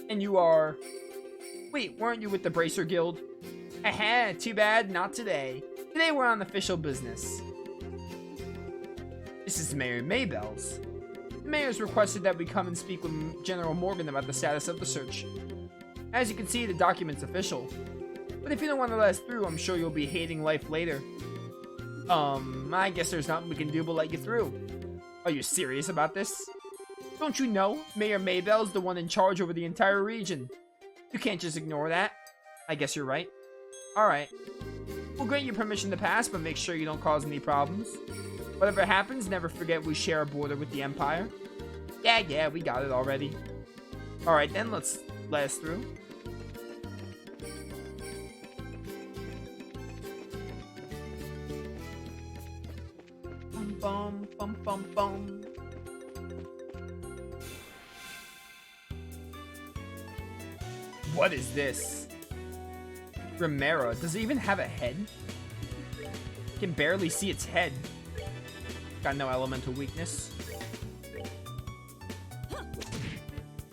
And you are... Wait, weren't you with the Bracer Guild? Haha, too bad, not today. Today we're on official business. This is Mayor Maybelle's. The mayor's requested that we come and speak with General Morgan about the status of the search. As you can see, the document's official. But if you don't want to let us through, I'm sure you'll be hating life later. I guess there's nothing we can do but let you through. Are you serious about this? Don't you know, Mayor Maybelle's the one in charge over the entire region. You can't just ignore that. I guess you're right. Alright. We'll grant you permission to pass, but make sure you don't cause any problems. Whatever happens, never forget we share a border with the Empire. Yeah, we got it already. Alright then, let us through. Bum bum bum bum. What is this? Remera, does it even have a head? Can barely see its head. Got no elemental weakness.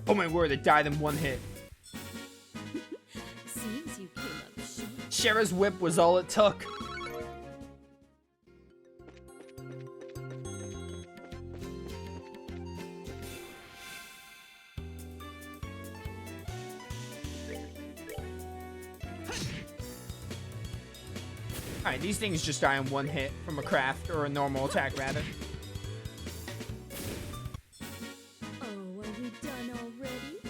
Oh my word, it died in one hit. Seems you came up short. Shara's whip was all it took. Alright, these things just die in one hit from a craft, or a normal attack, rather. Oh, are we done already?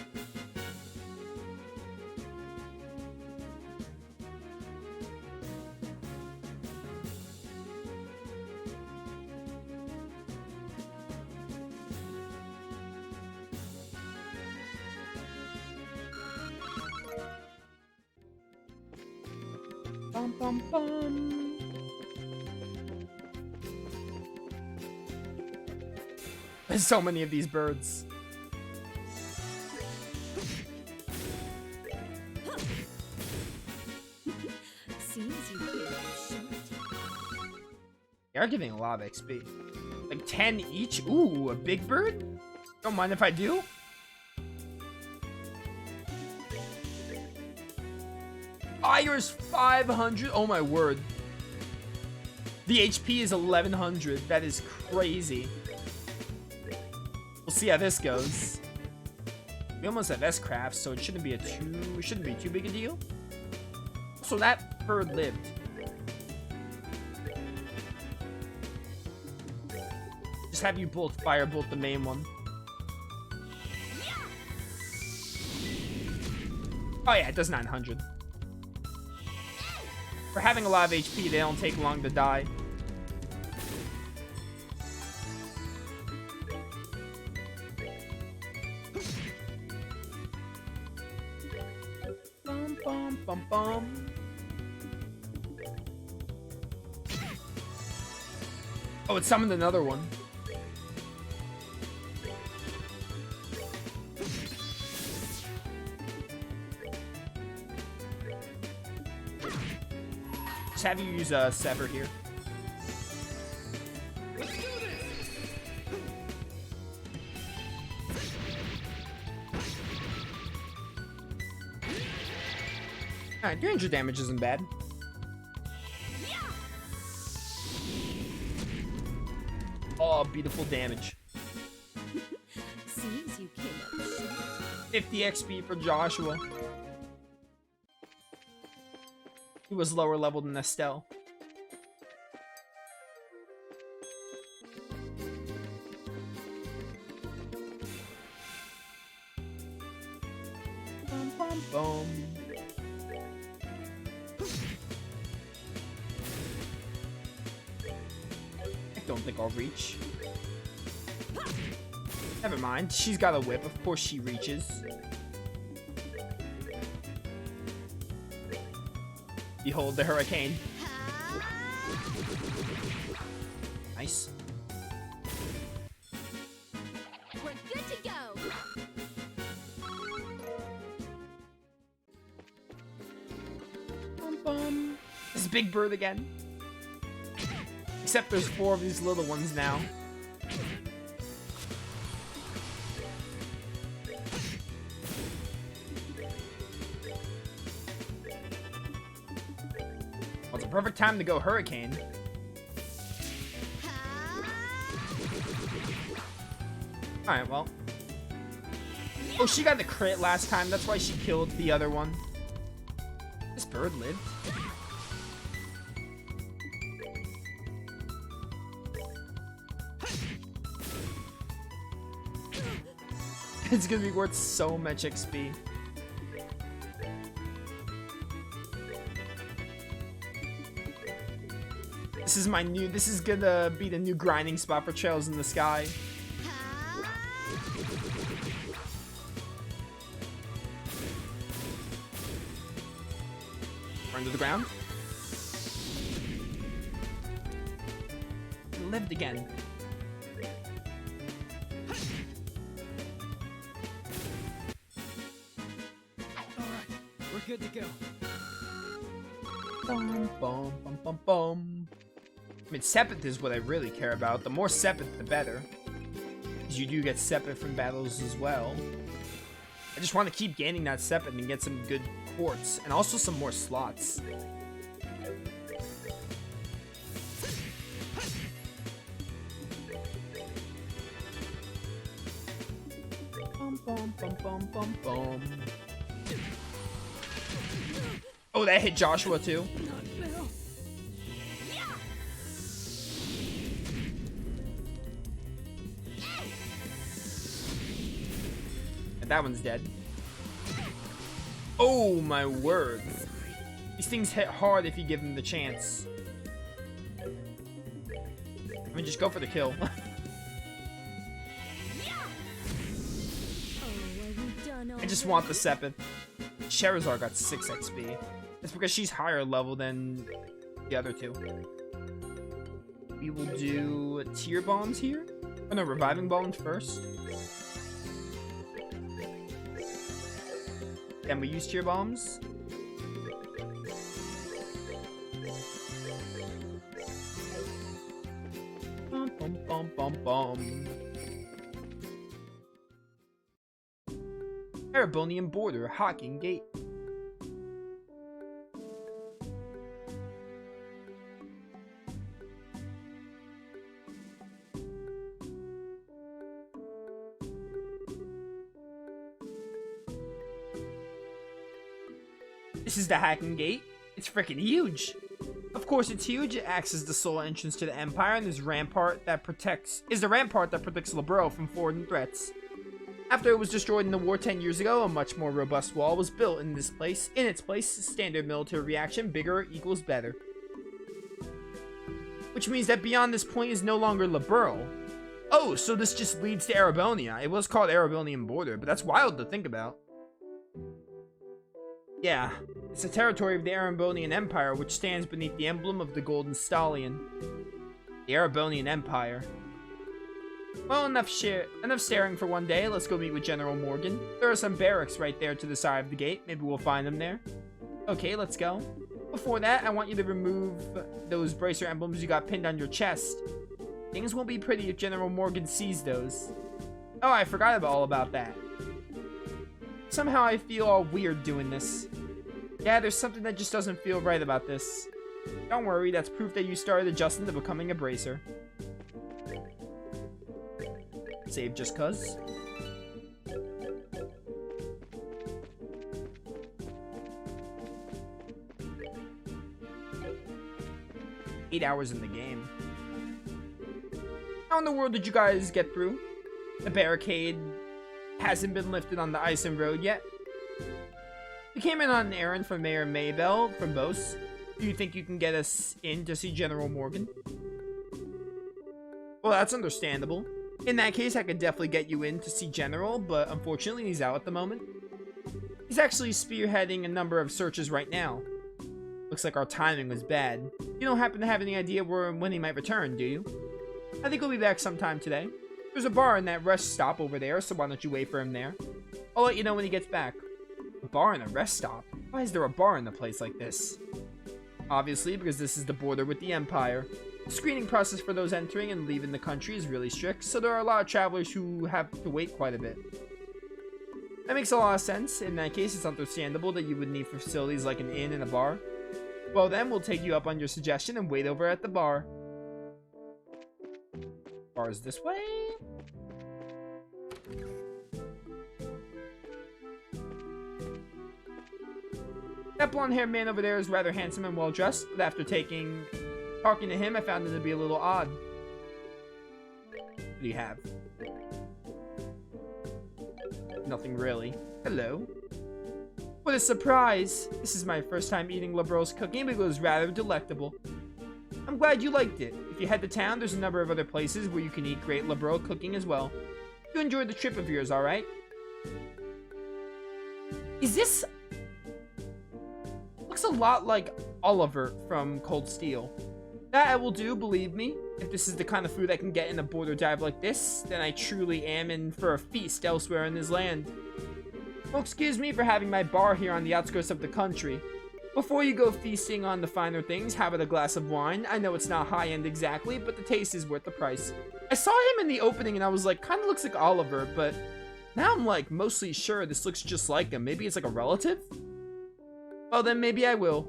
Bum bum bum. There's so many of these birds. Seems you came up short. They are giving a lot of XP. Like 10 each? Ooh, a big bird? Don't mind if I do? Fire's 500? Oh my word. The HP is 1100. That is crazy. We'll see how this goes. We almost have S-Craft, so it shouldn't be too big a deal. So that bird lived. Just have you both firebolt the main one. Oh yeah, it does 900. For having a lot of HP, they don't take long to die. Bum, bum, bum, bum. Oh, it summoned another one. Just have you use Sever here. Alright, 300 damage isn't bad. Oh, beautiful damage. Seems you came up short. 50 XP for Joshua. He was lower level than Estelle. Bum, bum, bum. I don't think I'll reach. Never mind, she's got a whip, of course she reaches. Behold the hurricane. Nice. We're good to go. Bum, bum. This is Big Bird again. Except there's 4 of these little ones now. perfect time to go Hurricane. Alright, well. Oh, she got the crit last time. That's why she killed the other one. This bird lived. It's gonna be worth so much XP. This is gonna be the new grinding spot for Trails in the Sky. Run to the ground. It lived again. Alright, we're good to go. Bum, bum, bum, bum, bum. I mean, Sepith is what I really care about. The more Sepith, the better. Because you do get Sepith from battles as well. I just want to keep gaining that Sepith and get some good quartz. And also some more slots. Bum, bum, bum, bum, bum, bum. Oh, that hit Joshua too. That one's dead. Oh my word. These things hit hard if you give them the chance. I mean, just go for the kill. Oh, are we done I just want the Sepith. Sherazar got 6 XP. It's because she's higher level than the other two. We will do tier bombs here. Oh no, reviving bombs first. Then we use tier bombs. Bum, bum, bum, bum, bum. Erebonian border, Hawking Gate. This is the Hacking Gate. It's freaking huge. Of course, it's huge. It acts as the sole entrance to the Empire and is the rampart that protects Lebreau from foreign threats. After it was destroyed in the war 10 years ago, a much more robust wall was built in its place. Standard military reaction, bigger equals better. Which means that beyond this point is no longer Lebreau. Oh, so this just leads to Erebonia. It was called Erebonian border, but that's wild to think about. Yeah, it's a territory of the Erebonian Empire, which stands beneath the emblem of the Golden Stallion. The Erebonian Empire. Well, enough staring for one day. Let's go meet with General Morgan. There are some barracks right there to the side of the gate. Maybe we'll find them there. Okay, let's go. Before that, I want you to remove those bracer emblems you got pinned on your chest. Things won't be pretty if General Morgan sees those. Oh, I forgot all about that. Somehow I feel all weird doing this. Yeah, there's something that just doesn't feel right about this. Don't worry, that's proof that you started adjusting to becoming a bracer. Save just cuz. Eight hours in the game. How in the world did you guys get through? The barricade hasn't been lifted on the Ison Road yet. We came in on an errand for Mayor Maybell from Bose. Do you think you can get us in to see General Morgan? Well, that's understandable. In that case, I could definitely get you in to see General, but unfortunately he's out at the moment. He's actually spearheading a number of searches right now. Looks like our timing was bad. You don't happen to have any idea when he might return, do you? I think he'll be back sometime today. There's a bar in that rest stop over there, so why don't you wait for him there? I'll let you know when he gets back. A bar and a rest stop? Why is there a bar in a place like this? Obviously, because this is the border with the Empire. The screening process for those entering and leaving the country is really strict, so there are a lot of travelers who have to wait quite a bit. That makes a lot of sense. In that case, it's understandable that you would need facilities like an inn and a bar. Well then, we'll take you up on your suggestion and wait over at the bar. Bar's this way? That blonde-haired man over there is rather handsome and well-dressed, but after talking to him, I found him to be a little odd. What do you have? Nothing really. Hello. What a surprise! This is my first time eating Liberal's cooking, but it was rather delectable. I'm glad you liked it. If you head to town, there's a number of other places where you can eat great Liberal cooking as well. You enjoyed the trip of yours, alright? Is this... Looks a lot like Oliver from Cold Steel. That I will do, believe me. If this is the kind of food I can get in a border dive like this, then I truly am in for a feast elsewhere in this land. Well, excuse me for having my bar here on the outskirts of the country. Before you go feasting on the finer things, how about a glass of wine? I know it's not high-end exactly, but the taste is worth the price. I saw him in the opening and I was like, kind of looks like Oliver, but now I'm like mostly sure this looks just like him. Maybe it's like a relative? Well, then maybe I will.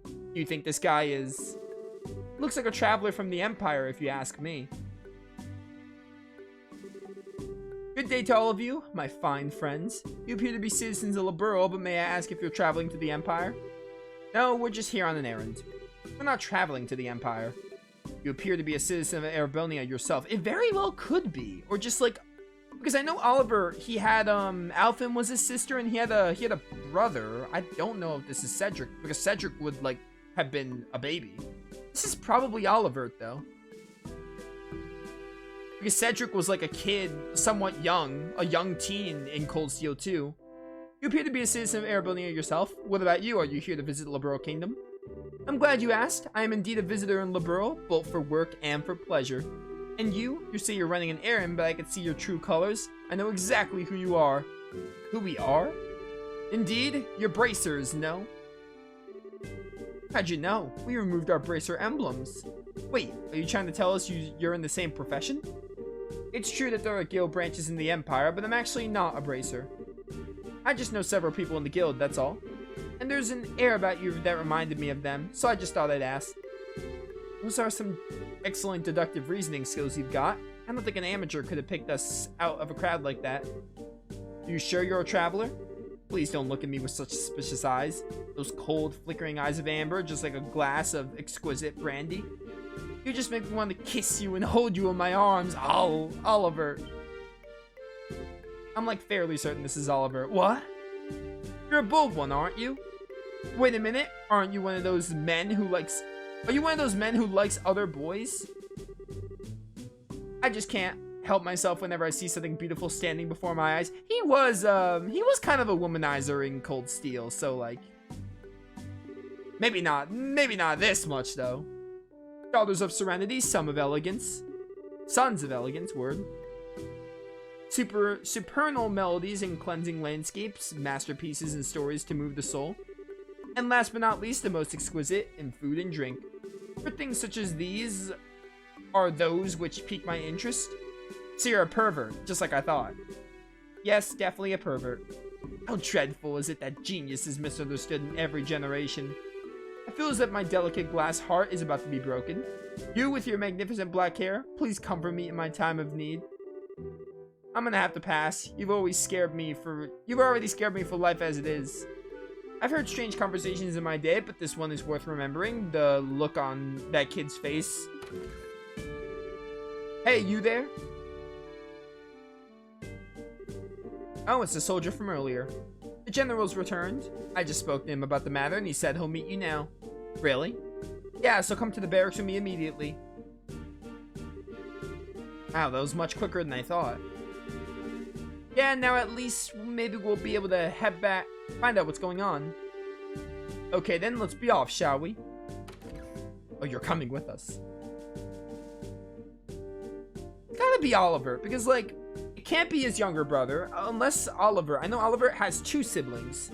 Do you think this guy is... Looks like a traveler from the Empire, if you ask me. Good day to all of you, my fine friends. You appear to be citizens of Liberal, but may I ask if you're traveling to the Empire? No, we're just here on an errand. We're not traveling to the Empire. You appear to be a citizen of Erebonia yourself. It very well could be. Or just like... Because I know Oliver, he had, Alphen was his sister, and he had a brother. I don't know if this is Cedric, because Cedric would, like, have been a baby. This is probably Oliver, though. Because Cedric was, like, a kid, somewhat young, a young teen in Cold Steel 2. You appear to be a citizen of Erebonia yourself. What about you? Are you here to visit Liberal Kingdom? I'm glad you asked. I am indeed a visitor in Liberal, both for work and for pleasure. And you say you're running an errand, but I can see your true colors. I know exactly who you are. Who we are? Indeed, you're bracers, no? How'd you know? We removed our bracer emblems. Wait, are you trying to tell us you're in the same profession? It's true that there are guild branches in the Empire, but I'm actually not a bracer. I just know several people in the guild, that's all. And there's an air about you that reminded me of them, so I just thought I'd ask. Those are some excellent deductive reasoning skills you've got. I don't think an amateur could have picked us out of a crowd like that. You sure you're a traveler? Please don't look at me with such suspicious eyes. Those cold, flickering eyes of amber, just like a glass of exquisite brandy. You just make me want to kiss you and hold you in my arms. Oh, Oliver. I'm like fairly certain this is Oliver. What? You're a bold one, aren't you? Wait a minute. Aren't you one of those men who likes... Are you one of those men who likes other boys? I just can't help myself whenever I see something beautiful standing before my eyes. He was kind of a womanizer in Cold Steel, so like... Maybe not this much, though. Daughters of Serenity, Sons of Elegance, word. Supernal melodies and cleansing landscapes, masterpieces and stories to move the soul. And last but not least, the most exquisite in food and drink. For things such as these are those which pique my interest. So you're a pervert, just like I thought. Yes, definitely a pervert. How dreadful is it that genius is misunderstood in every generation. I feel as if my delicate glass heart is about to be broken. You with your magnificent black hair, please comfort me in my time of need. I'm gonna have to pass. You've already scared me for life as it is. I've heard strange conversations in my day, but this one is worth remembering. The look on that kid's face. Hey, you there? Oh, it's the soldier from earlier. The general's returned. I just spoke to him about the matter, and he said he'll meet you now. Really? Yeah, so come to the barracks with me immediately. Wow, that was much quicker than I thought. Yeah, now at least maybe we'll be able to head back, find out what's going on. Okay then, let's be off, shall we? Oh, you're coming with us. It's gotta be Oliver, because like, it can't be his younger brother, unless Oliver, I know Oliver has 2 siblings,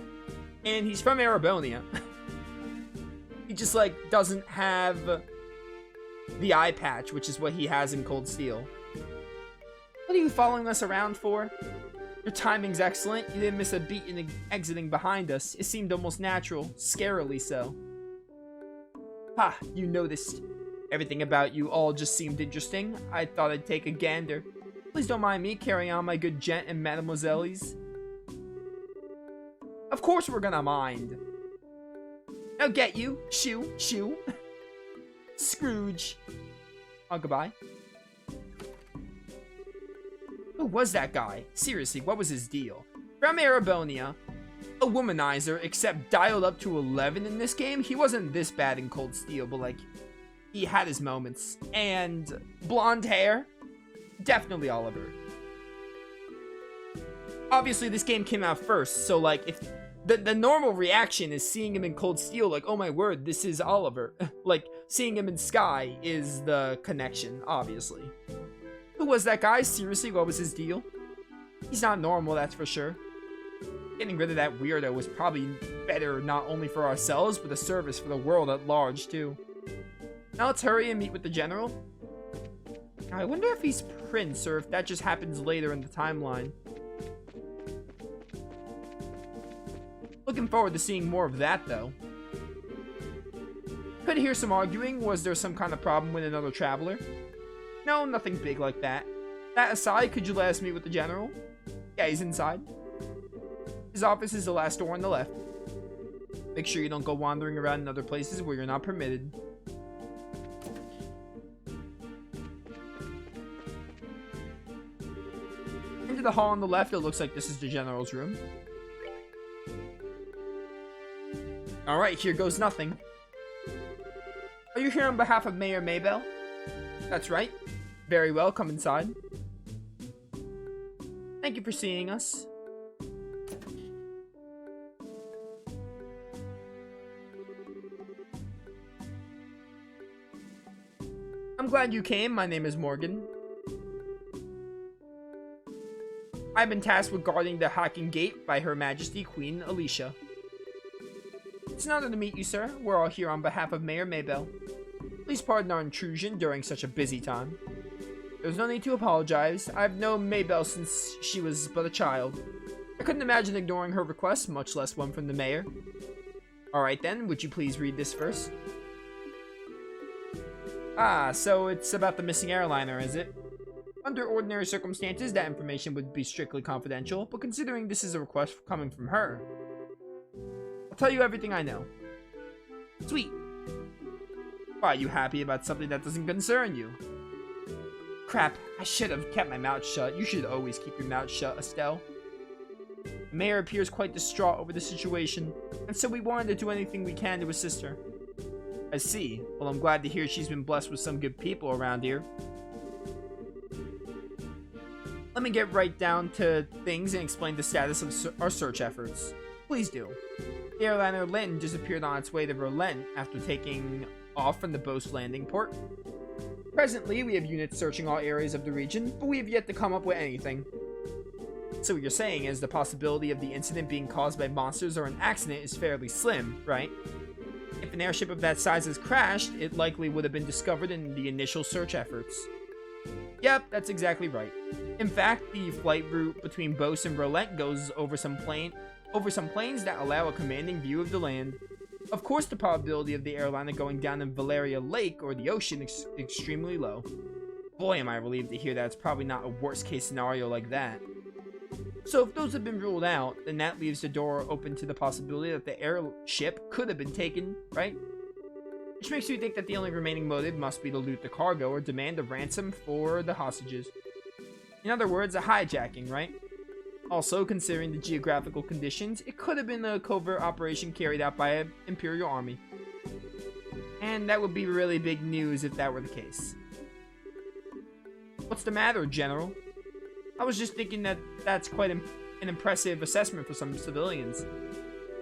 and he's from Erebonia. He just like, doesn't have the eye patch, which is what he has in Cold Steel. What are you following us around for? Your timing's excellent. You didn't miss a beat in exiting behind us. It seemed almost natural, scarily so. Ha, you noticed. Everything about you all just seemed interesting. I thought I'd take a gander. Please don't mind me carrying on, my good gent and mademoiselles. Of course we're gonna mind. Now get you. Shoo, shoo. Scrooge. Oh, goodbye. Who was that guy? Seriously, what was his deal? From Erebonia. A womanizer, except dialed up to 11 in this game. He wasn't this bad in Cold Steel, but like, he had his moments. And blonde hair. Definitely Oliver. Obviously, this game came out first, so like, if the normal reaction is seeing him in Cold Steel, like, oh my word, this is Oliver. Like, seeing him in Sky is the connection, obviously. Who was that guy? Seriously, what was his deal? He's not normal, that's for sure. Getting rid of that weirdo was probably better not only for ourselves, but a service for the world at large, too. Now let's hurry and meet with the general. I wonder if he's Prince, or if that just happens later in the timeline. Looking forward to seeing more of that, though. Could hear some arguing. Was there some kind of problem with another traveler? No, nothing big like that. That aside, could you let us meet with the general? Yeah, he's inside. His office is the last door on the left. Make sure you don't go wandering around in other places where you're not permitted. Into the hall on the left, it looks like this is the general's room. Alright, here goes nothing. Are you here on behalf of Mayor Maybell? That's right. Very well, come inside. Thank you for seeing us. I'm glad you came. My name is Morgan. I've been tasked with guarding the Hacking Gate by Her Majesty Queen Alicia. It's an honor to meet you, sir. We're all here on behalf of Mayor Maybell. Please pardon our intrusion during such a busy time. There's no need to apologize. I've known Maybell since she was but a child. I couldn't imagine ignoring her request, much less one from the mayor. Alright then, would you please read this first? Ah, so it's about the missing airliner, is it? Under ordinary circumstances, that information would be strictly confidential, but considering this is a request coming from her, I'll tell you everything I know. Sweet. Why, are you happy about something that doesn't concern you? Crap, I should have kept my mouth shut. You should always keep your mouth shut, Estelle. The mayor appears quite distraught over the situation, and so we wanted to do anything we can to assist her. I see. Well, I'm glad to hear she's been blessed with some good people around here. Let me get right down to things and explain the status of our search efforts. Please do. The airliner Lynn disappeared on its way to Berlin after taking off from the Boast landing port. Presently, we have units searching all areas of the region, but we have yet to come up with anything. So what you're saying is the possibility of the incident being caused by monsters or an accident is fairly slim, right? If an airship of that size has crashed, it likely would have been discovered in the initial search efforts. Yep, that's exactly right. In fact, the flight route between Beauce and Roulette goes over some plains that allow a commanding view of the land. Of course, the probability of the airliner going down in Valeria Lake or the ocean is extremely low. Boy, am I relieved to hear that it's probably not a worst-case scenario like that. So if those have been ruled out, then that leaves the door open to the possibility that the airship could have been taken, right? Which makes you think that the only remaining motive must be to loot the cargo or demand a ransom for the hostages. In other words, a hijacking, right? Also, considering the geographical conditions, it could have been a covert operation carried out by an Imperial army. And that would be really big news if that were the case. What's the matter, General? I was just thinking that that's quite an impressive assessment for some civilians.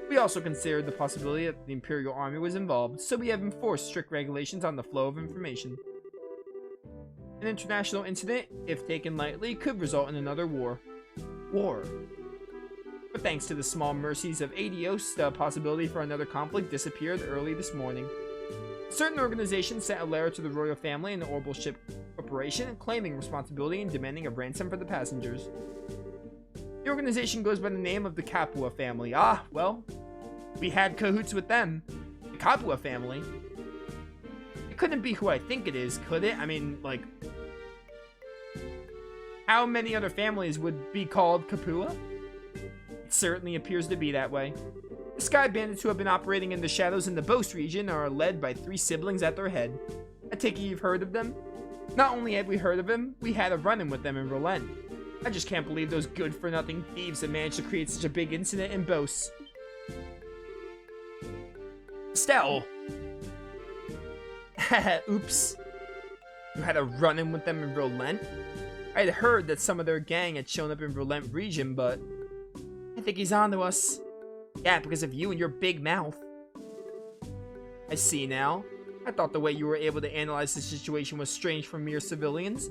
We also considered the possibility that the Imperial Army was involved, so we have enforced strict regulations on the flow of information. An international incident, if taken lightly, could result in another war. But thanks to the small mercies of Adios, the possibility for another conflict disappeared early this morning. Certain organizations sent a letter to the royal family and the Orbital Ship Corporation claiming responsibility and demanding a ransom for the passengers. The organization goes by the name of the Capua family. Ah, well, we had cahoots with them. The Capua family? It couldn't be who I think it is, could it? I mean, like, how many other families would be called Kapua? It certainly appears to be that way. The Sky Bandits who have been operating in the shadows in the Boast region are led by 3 siblings at their head. I take it you've heard of them? Not only have we heard of them, we had a run-in with them in Roland. I just can't believe those good-for-nothing thieves have managed to create such a big incident in Boast. Estelle! Oops. You had a run-in with them in Roland? I had heard that some of their gang had shown up in Roland region, but I think he's onto us. Yeah, because of you and your big mouth. I see now. I thought the way you were able to analyze the situation was strange for mere civilians.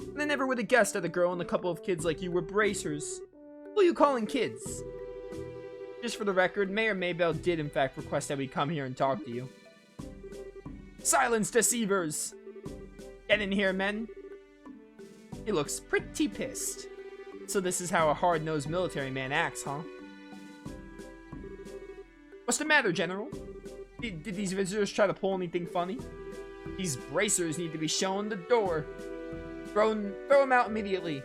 And I never would have guessed that a girl and a couple of kids like you were bracers. Who are you calling kids? Just for the record, Mayor Maybell did in fact request that we come here and talk to you. Silence, deceivers! Get in here, men. He looks pretty pissed. So this is how a hard-nosed military man acts, huh? What's the matter, General? Did these visitors try to pull anything funny? These bracers need to be shown the door. Throw them out immediately.